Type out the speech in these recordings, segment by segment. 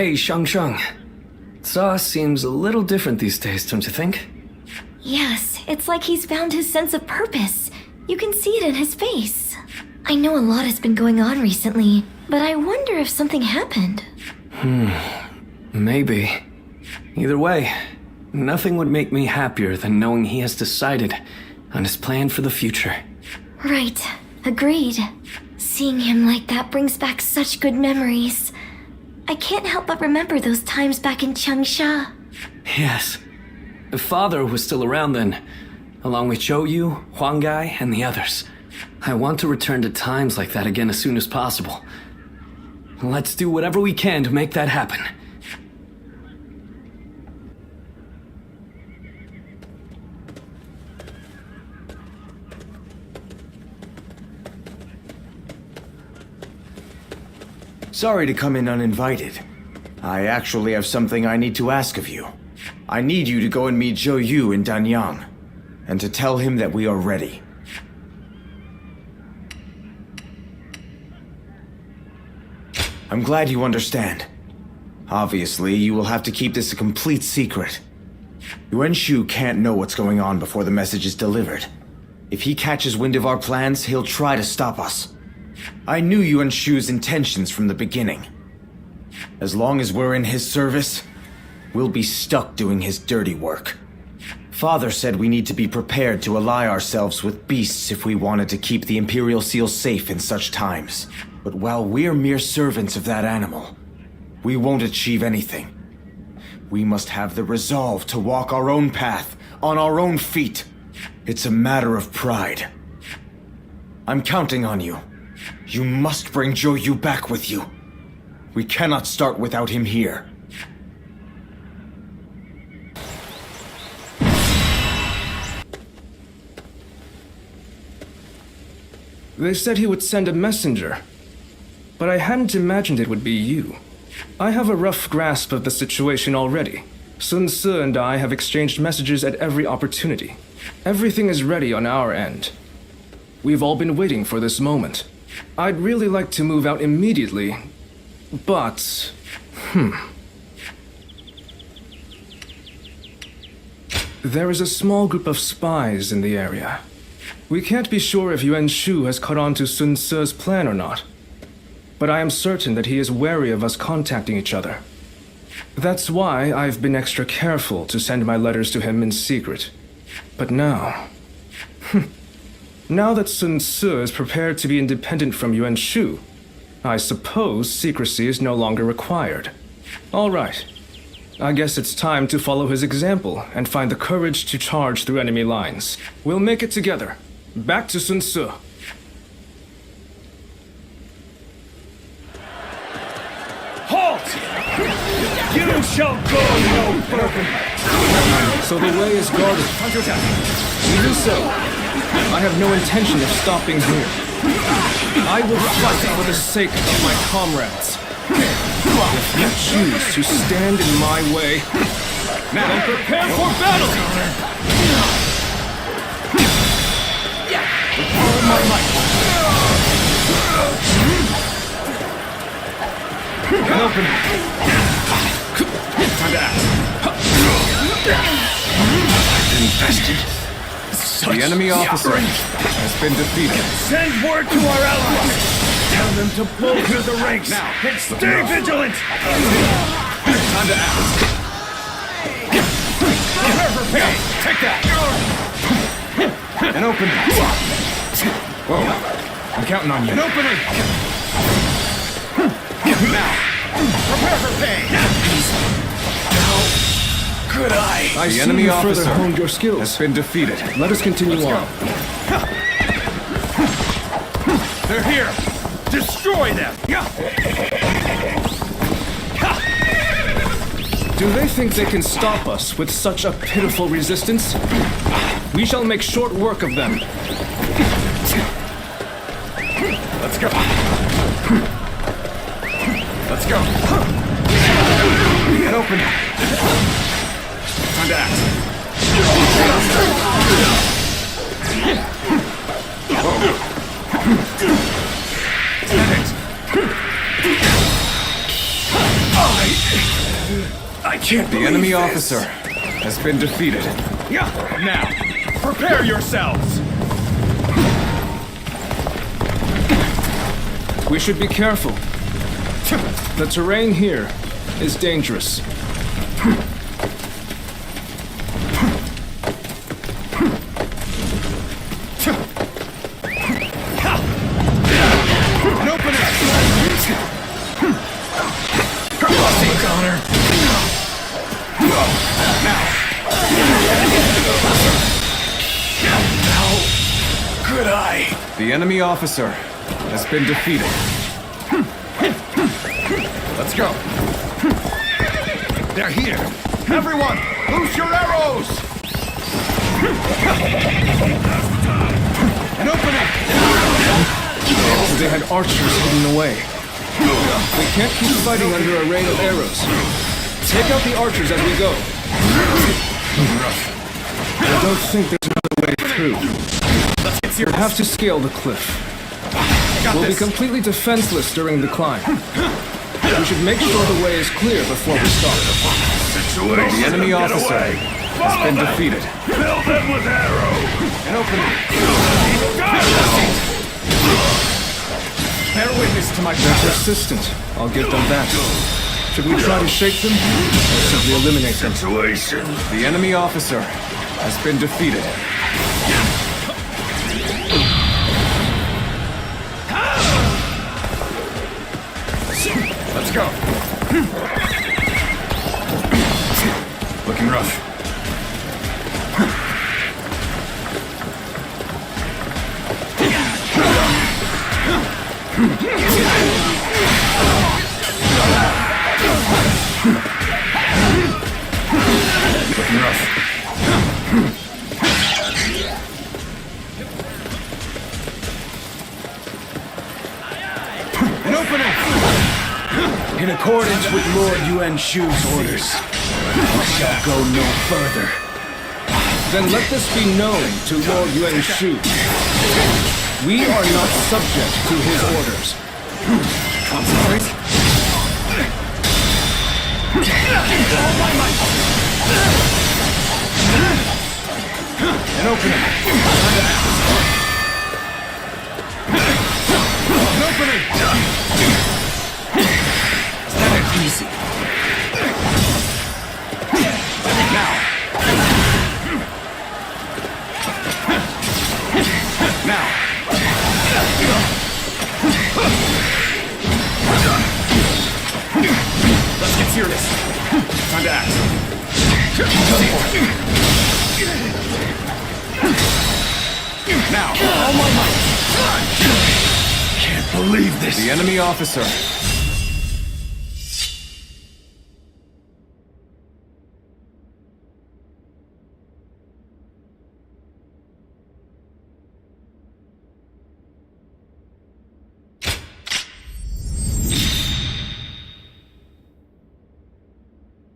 Hey, Shang. Sa seems a little different these days, don't you think? Yes, it's like he's found his sense of purpose. You can see it in his face. I know a lot has been going on recently, but I wonder if something happened. Maybe. Either way, nothing would make me happier than knowing he has decided on his plan for the future. Right, agreed. Seeing him like that brings back such good memories. I can't help but remember those times back in Changsha. Yes. Father was still around then, along with Zhou, Huanggai, and the others. I want to return to times like that again as soon as possible. Let's do whatever we can to make that happen. Sorry to come in uninvited. I actually have something I need to ask of you. I need you to go and meet Zhou Yu in Danyang, and to tell him that we are ready. I'm glad you understand. Obviously, you will have to keep this a complete secret. Yuan Shu can't know what's going on before the message is delivered. If he catches wind of our plans, he'll try to stop us. I knew Yuan Shu's intentions from the beginning. As long as we're in his service, we'll be stuck doing his dirty work. Father said we need to be prepared to ally ourselves with beasts if we wanted to keep the Imperial Seal safe in such times. But while we're mere servants of that animal, we won't achieve anything. We must have the resolve to walk our own path, on our own feet. It's a matter of pride. I'm counting on you. You must bring Zhou Yu back with you. We cannot start without him here. They said he would send a messenger, but I hadn't imagined it would be you. I have a rough grasp of the situation already. Sun Ce and I have exchanged messages at every opportunity. Everything is ready on our end. We've all been waiting for this moment. I'd really like to move out immediately, but... There is a small group of spies in the area. We can't be sure if Yuan Shu has caught on to Sun Ce's plan or not, but I am certain that he is wary of us contacting each other. That's why I've been extra careful to send my letters to him in secret. But now... Now that Sun Ce is prepared to be independent from Yuan Shu, I suppose secrecy is no longer required. All right. I guess it's time to follow his example and find the courage to charge through enemy lines. We'll make it together. Back to Sun Ce. Halt! You shall go no further! So the way is guarded. Even so, I have no intention of stopping here. I will fight for the sake of my comrades. If you choose to stand in my way, Now then prepare for battle! With all my might! An opening! Time to act! infested. The enemy officer has been defeated. Send word to our allies! Tell them to pull through the ranks! Now, and stay vigilant! Time to act. Prepare for pain! Take that! An opening. Whoa. I'm counting on you. An opening! Now! Prepare for pain! Could I? The enemy officer honed your skills. Has been defeated. Let us continue on. They're here! Destroy them! Do they think they can stop us with such a pitiful resistance? We shall make short work of them. Let's go! Let's go! Get open. Time to act! The enemy officer has been defeated. Yeah. Now, prepare yourselves. We should be careful. The terrain here is dangerous. An opening. Connor. Now. How could I? The enemy officer has been defeated. Let's go. They're here. Everyone, loose your arrows. An opening. They had archers hidden away. We can't keep fighting under a rain of arrows. Take out the archers as we go. I don't think there's another way through. Let's get We'll have to scale the cliff. We'll be completely defenseless during the climb. We should make sure the way is clear before we start. The enemy officer has been defeated. Fill them with arrows. An opening. Bear witness to my They're persistent. I'll give them that. Should we try to shake them or simply eliminate them? situation. The enemy officer has been defeated. Let's go. Looking rough. Looking rough. An opening! In accordance with Lord Yuan Shu's orders, we shall go no further. Then let this be known to Lord Yuan Shu. We are not subject to his orders. Concentrate. An opening. An opening. It's not easy. Now. Now. Let's get serious. Time to act. Now. Oh my might. Can't believe this. The enemy officer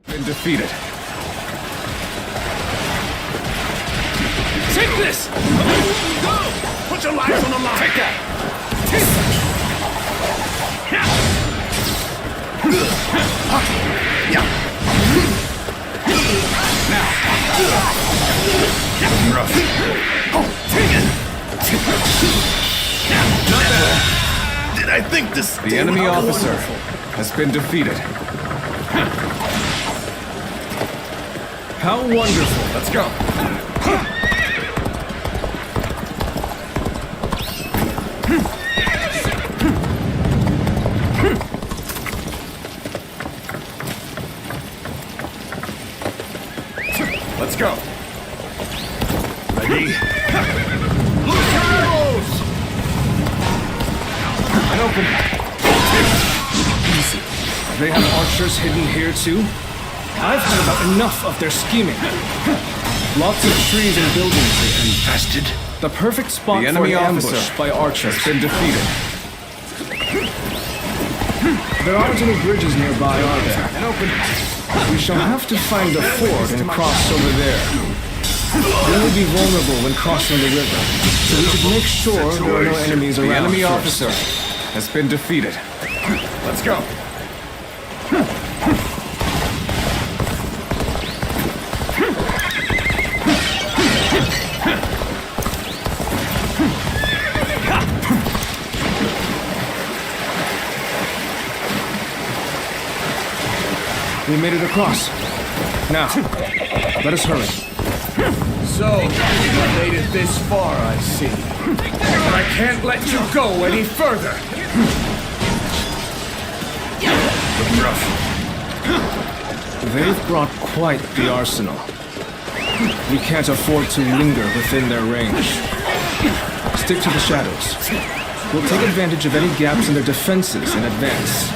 been defeated. Take this! Go! Put your lives on the line! Take that! Now! Rough. Oh, take it! Not bad. Did I think this... The enemy officer has been defeated. How wonderful. Let's go. Let's go. Ready? Loose your arrows! An opening. Easy. They have archers hidden here too? I've had about enough of their scheming. Lots of trees and buildings here. Infested? The perfect spot The for enemy an ambush officer by archers. has been defeated. There aren't any bridges nearby, are there? An opening. We shall have to find a ford and cross over there. We will be vulnerable when crossing the river, so we should make sure there are no enemies around. The enemy first. We made it across. Now, let us hurry. So, you made it this far, I see. But I can't let you go any further. Looking rough. They've brought quite the arsenal. We can't afford to linger within their range. Stick to the shadows. We'll take advantage of any gaps in their defenses in advance.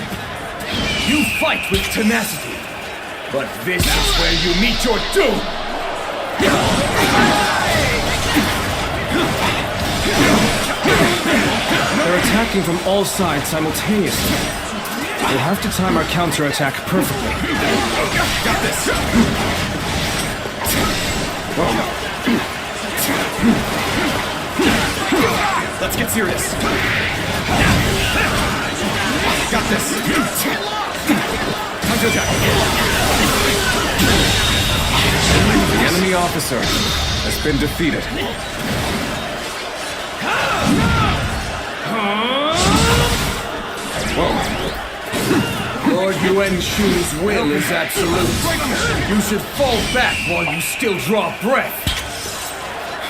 You fight with tenacity, but this is where you meet your doom! They're attacking from all sides simultaneously. We'll have to time our counterattack perfectly. Got this! Let's get serious. Got this. Counterattack. The enemy officer has been defeated. Lord Yuan Shu's will is absolute. You should fall back while you still draw breath.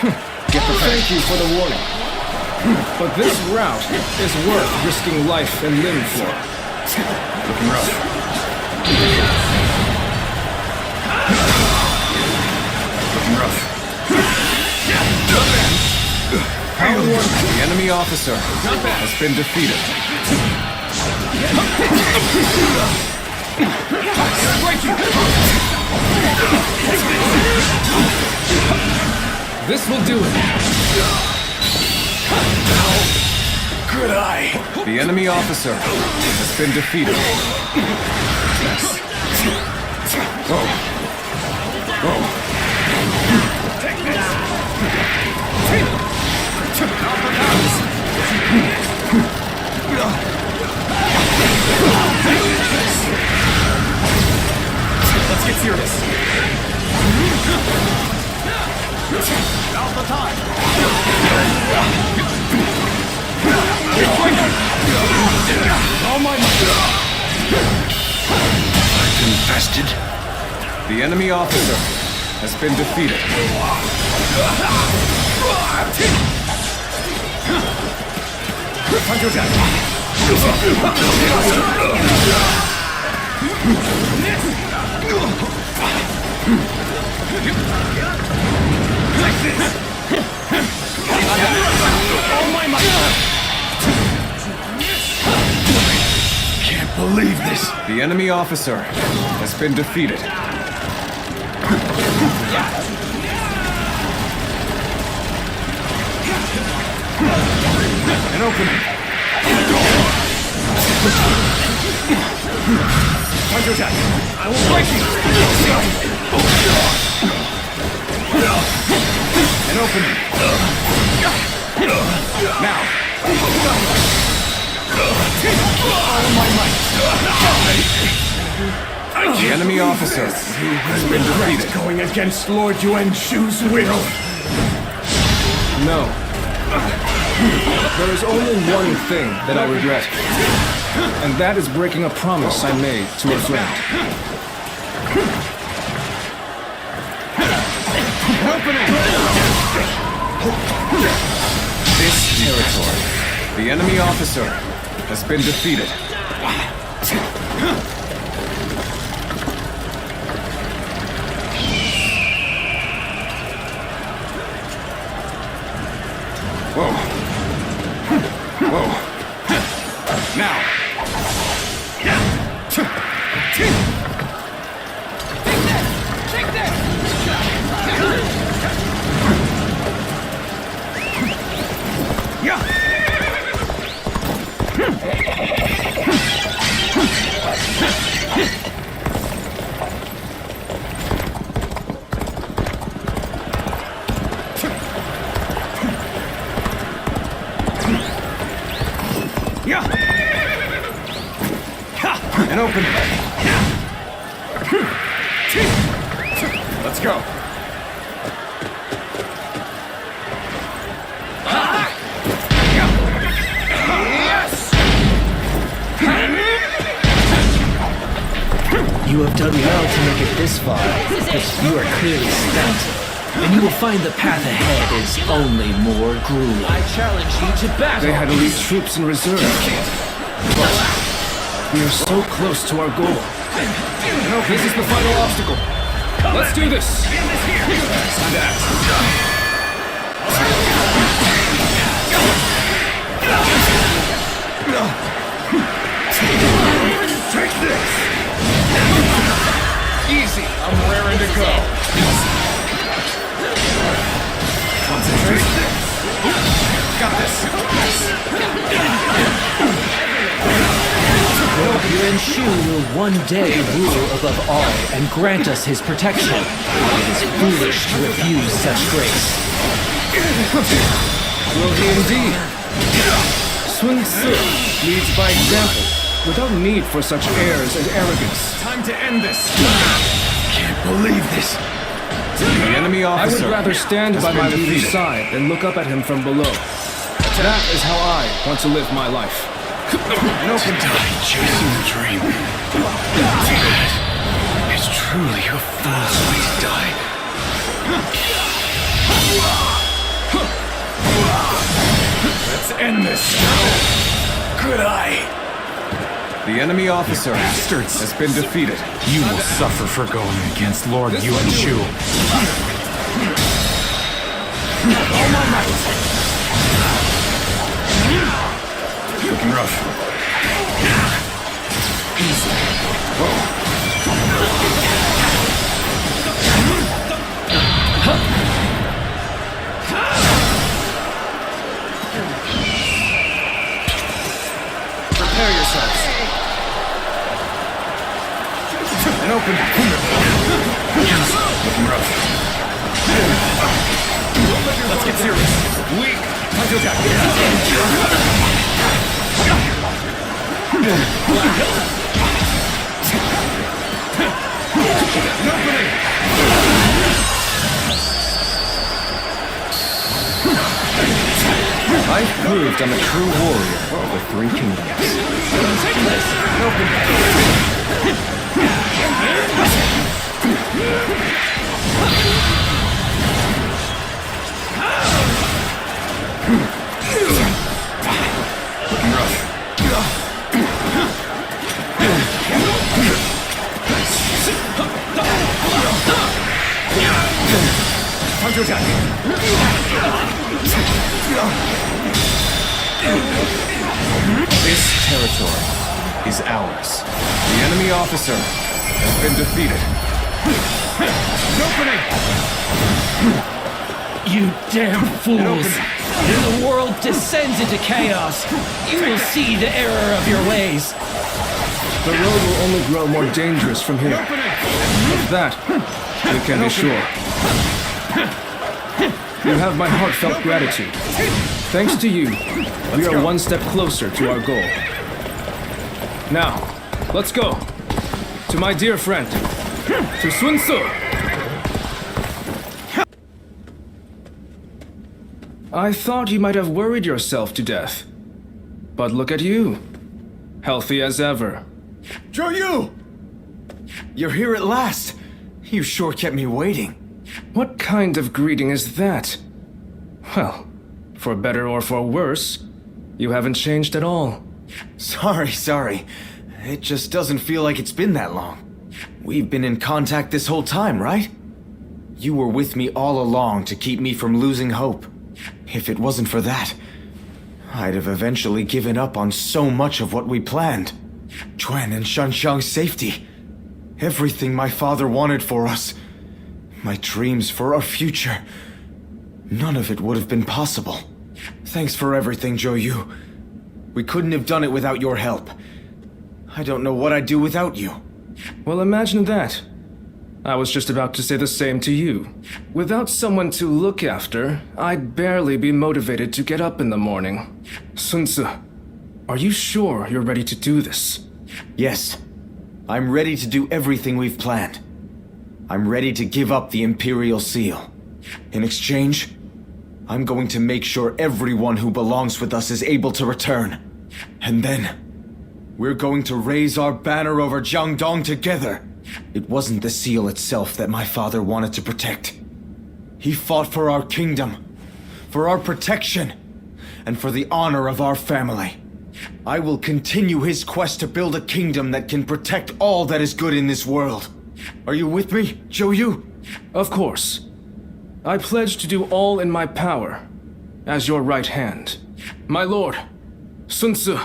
Thank you for the warning. But this route is worth risking life and limb for. Looking rough. Looking rough. The enemy officer has been defeated. This will do it. Good eye. The enemy officer has been defeated. Let's get serious. Now's the time. Oh my Infested. The enemy officer has been defeated. Oh my Can't believe this. The enemy officer has been defeated. An opening. Counterattack. I will break you. An opening. Now. All my might. The enemy officer has been defeated. Going against Lord Yuan Shu's will. No. There is only one thing that I regret. And that is breaking a promise I made to a friend. This territory. The enemy officer has been defeated. Whoa. Whoa. Now. An opening. Let's go. Yes! You have done well to make it this far, but you are clearly spent. And you will find the path ahead is only more grueling. I challenge you to battle! They had elite troops in reserve. But we are so close to our goal. This is the final obstacle. Let's do this! Take this! Easy, I'm raring to go. Concentrate. Got this. Yuan Shu will one day rule above all and grant us his protection. It is foolish to refuse such grace. Will he indeed? Sun Tzu leads by example, without need for such airs and arrogance. Time to end this. Can't believe this. The enemy I officer. would rather stand by my leader's side than look up at him from below. That is how I want to live my life. An open die, chasing the dream. It's truly a fool's way to die. Let's end this. Good eye. The enemy officer has been defeated. You will suffer for going against Lord Yuan Shu. All my might. Looking rough. Easy. Prepare yourselves. An open. Looking rough. Let's get serious. Weak. Time to attack. I've proved I'm a true warrior of the Three Kingdoms. Take this. Open. Looking rough. Time to attack. This territory is ours. The enemy officer has been defeated. You damn fools! When the world descends into chaos, you will see the error of your ways. The road will only grow more dangerous from here. Of that, you can be sure. You have my heartfelt gratitude. Thanks to you, we are one step closer to our goal. Now, let's go. To my dear friend, to Sun Tzu. I thought you might have worried yourself to death. But look at you. Healthy as ever. Zhou Yu! You're here at last. You sure kept me waiting. What kind of greeting is that? Well, for better or for worse, you haven't changed at all. Sorry. It just doesn't feel like it's been that long. We've been in contact this whole time, right? You were with me all along to keep me from losing hope. If it wasn't for that, I'd have eventually given up on so much of what we planned. Quan and Shanxiang's safety. Everything my father wanted for us. My dreams for our future. None of it would have been possible. Thanks for everything, Zhou Yu. We couldn't have done it without your help. I don't know what I'd do without you. Well, imagine that. I was just about to say the same to you. Without someone to look after, I'd barely be motivated to get up in the morning. Sun Tzu, are you sure you're ready to do this? Yes. I'm ready to do everything we've planned. I'm ready to give up the Imperial Seal. In exchange, I'm going to make sure everyone who belongs with us is able to return. And then, we're going to raise our banner over Jiangdong together. It wasn't the seal itself that my father wanted to protect. He fought for our kingdom, for our protection, and for the honor of our family. I will continue his quest to build a kingdom that can protect all that is good in this world. Are you with me, Zhou? Of course. I pledge to do all in my power, as your right hand. My lord, Sun Tzu.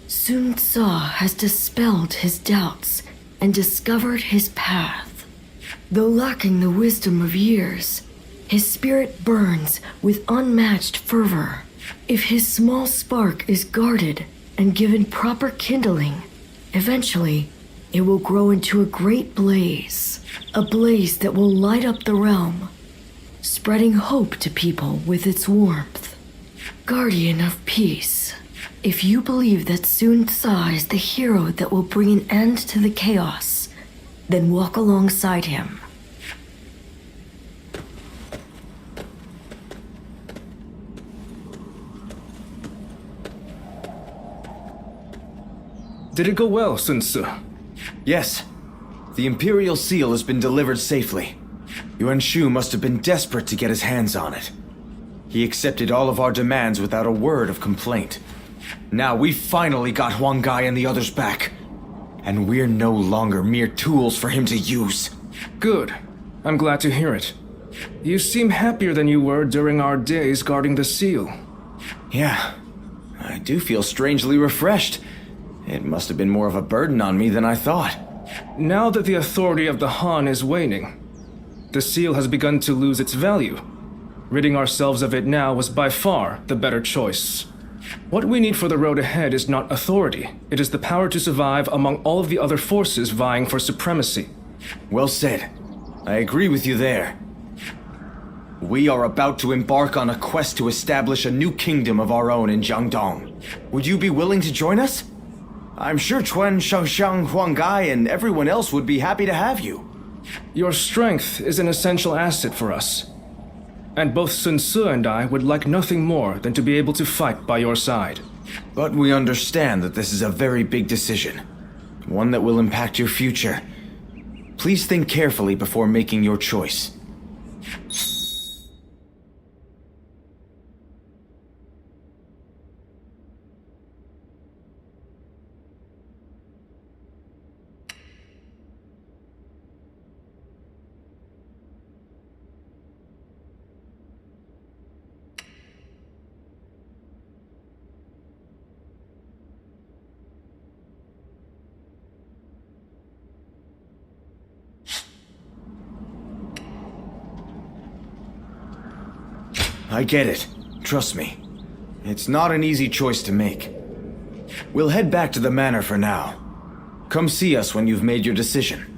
Sun Tzu has dispelled his doubts and discovered his path. Though lacking the wisdom of years, his spirit burns with unmatched fervor. If his small spark is guarded and given proper kindling, eventually it will grow into a great blaze. A blaze that will light up the realm, spreading hope to people with its warmth. Guardian of peace, if you believe that Sun Tzu is the hero that will bring an end to the chaos, then walk alongside him. Did it go well, Sun Tzu? Yes. The Imperial Seal has been delivered safely. Yuan Shu must have been desperate to get his hands on it. He accepted all of our demands without a word of complaint. Now we finally got Huang Gai and the others back. And we're no longer mere tools for him to use. Good. I'm glad to hear it. You seem happier than you were during our days guarding the seal. Yeah. I do feel strangely refreshed. It must have been more of a burden on me than I thought. Now that the authority of the Han is waning, the seal has begun to lose its value. Ridding ourselves of it now was by far the better choice. What we need for the road ahead is not authority. It is the power to survive among all of the other forces vying for supremacy. Well said. I agree with you there. We are about to embark on a quest to establish a new kingdom of our own in Jiangdong. Would you be willing to join us? I'm sure Chuan, Shangxiang, Huang Gai, and everyone else would be happy to have you. Your strength is an essential asset for us. And both Sun Tzu and I would like nothing more than to be able to fight by your side. But we understand that this is a very big decision. One that will impact your future. Please think carefully before making your choice. I get it. Trust me. It's not an easy choice to make. We'll head back to the manor for now. Come see us when you've made your decision.